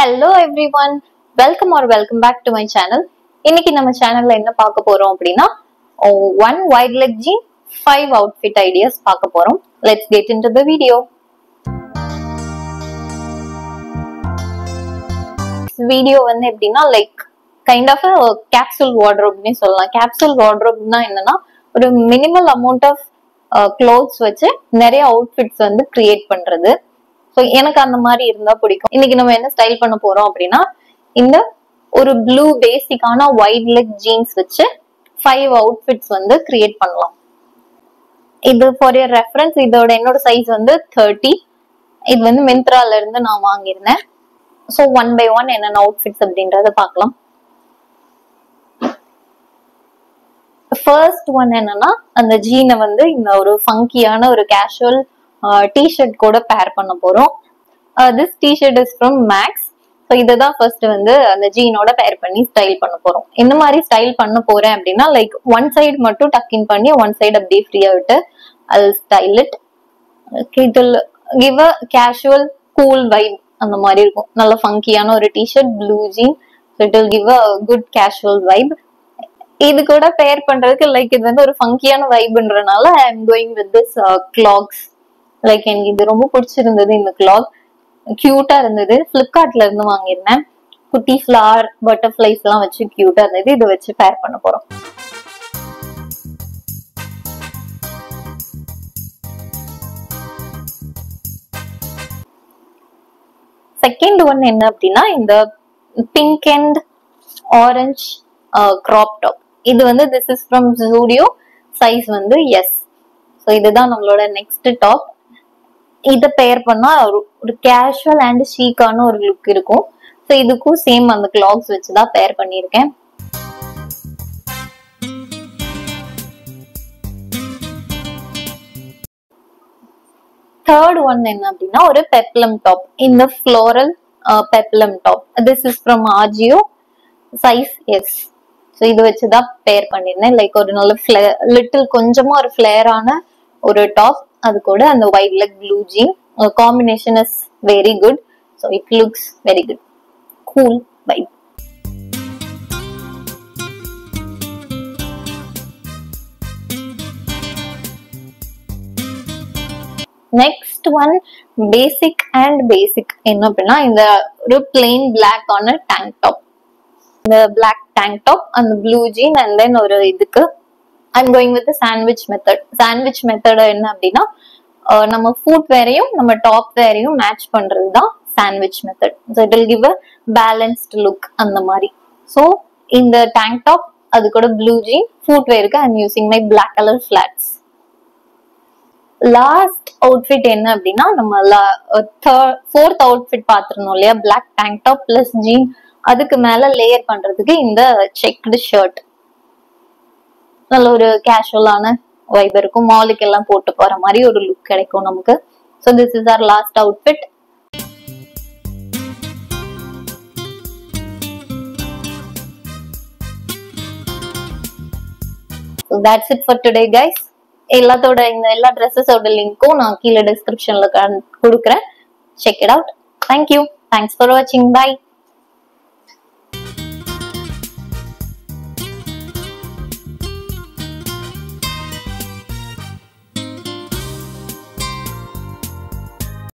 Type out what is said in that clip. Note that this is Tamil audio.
Hello everyone, welcome back to my channel. இன்னைக்கு நம்ம சேனல்ல என்ன பார்க்க போறோம் அப்படின்னா one wide leg jean 5 outfit ideas பார்க்க போறோம். Let's get into the video. Video வந்து எப்படின்னா like kind of a capsule wardrobe னே சொல்லலாம். Capsule wardrobe னா என்னன்னா ஒரு minimal amount of clothes வச்சு நிறைய outfits வந்து create பண்றது. So எனக்கு அந்த மாதிரி இருந்தா பிடிக்கும். இன்னைக்கு நம்ம என்ன ஸ்டைல் பண்ண போறோம் அப்படின்னா இந்த ஒரு ப்ளூ பேசிக்கான வைட் லெக் ஜீன்ஸ் வச்சு 5 அவுட்ஃபிட்ஸ் வந்து கிரியேட் பண்ணலாம். இது ஃபார் யுவர் ரெஃபரன்ஸ் இதோட என்னோட சைஸ் வந்து 30. இது வந்து மிந்த்ரால இருந்து நான் வாங்கியிருந்தேன். ஸோ 1 by 1 என்னென்ன அவுட்ஃபிட்ஸ் அப்படின்றத பார்க்கலாம். ஃபர்ஸ்ட் ஒன் என்னன்னா அந்த ஜீனை வந்து இந்த ஒரு ஃபங்கியான ஒரு கேஷுவல் டிஷர்ட் கூட பேர் பண்ண போறோம். This t-shirt is from Max. So இதுதான் ஃபர்ஸ்ட் வந்து அந்த ஜீனோட பேர் பண்ணி ஸ்டைல் பண்ண போறோம். இந்த மாதிரி ஸ்டைல் பண்ண போறேன் அப்படின்னா லைக் ஒன் சைடு மட்டும் டக்கின் பண்ணி ஒன் சைடு அப்படியே ஃப்ரீயா விட்டு I'll style it. It will give a casual cool vibe. அந்த மாதிரி இருக்கும். நல்ல ஃபங்கியான ஒரு t-shirt blue jean. So it will give a good casual vibe. இது கூட பேர் பண்றதுக்கு லைக் இது வந்து ஒரு ஃபங்கியான வைப்ன்றனால I am going with this clogs. Like எனக்கு இது ரொம்ப பிடிச்சிருந்தது. இந்த கிளாக் கியூட்டா இருந்தது. பிளிப்கார்ட்ல இருந்து வாங்கியிருந்தேன். குட்டி ஃபிளவர் பட்டர்ஃபிளைஸ் எல்லாம் வச்சு கியூட்டா இருந்தது. இதை வச்சு பேர் பண்ண போறோம். செகண்ட் ஒன் என்ன அப்படின்னா இந்த pink and orange crop top. இது வந்து this is from Zudio. Size வந்து எஸ். ஸோ இதுதான் நம்மளோட நெக்ஸ்ட் டாப். இதை பேர் பண்ணா ஒரு கேஷுவல் அண்ட் ஷீக்கான ஒரு லுக் இருக்கும். ஸோ இதுக்கும் சேம் அந்த கிளாக்ஸ் வச்சுதான் பேர் பண்ணியிருக்கேன். தேர்ட் ஒன் என்ன அப்படின்னா ஒரு பெப்ளம் டாப். இந்த floral peplum top. This is from Ajio. Size S. So இது வச்சுதான் பேர் பண்ணிருந்தேன். லைக் ஒரு நல்ல லிட்டில் கொஞ்சமா ஒரு ஃபிளேரான ஒரு டாப். அது கூட அந்த white leg blue gene combination is very good. So it looks very good. Cool vibe. Next one basic and பேசிக் என்ன அப்படின்னா இந்த ஒரு பிளெயின் பிளாக் ஆன டேங்க் டாப். இந்த பிளாக் டேங்க் டாப் அந்த ப்ளூ ஜீன் அண்ட் தென் ஒரு இதுக்கு I'm going with sandwich method. Sandwich method என்ன அப்படின்னா நம்ம ஃபுட் வேரையும் நம்ம டாப் வேரையும் மேட்ச் பண்றது தான் sandwich method. So it will give a balanced look அந்த மாதிரி. ஸோ இந்த டேங்க் டாப் அது கூட ப்ளூ ஜீன் ஃபுட் வேருக்கு I'm using my black colour flats. Last outfit என்ன அப்படின்னா நம்ம ஃபோர்த் அவுட்ஃபிட் பார்த்துருந்தோம் இல்லையா, black tank top plus jean. அதுக்கு மேல லேயர் பண்றதுக்கு இந்த செக்டு ஷர்ட். நல்ல ஒரு கேஷுவலான வைப் இருக்கும். மாலுக்கு எல்லாம் போட்டு போற மாதிரி ஒரு லுக் கிடைக்கும் நமக்கு. So this is our last outfit. So that's it for today guys. எல்லாத்தோட இந்த எல்லா ட்ரெஸ்ஸஸோட லிங்க்கும் நான் கீழே டிஸ்கிரிப்ஷன்ல கொடுக்குறேன். Check it out. Thank you. Thanks for watching. Bye.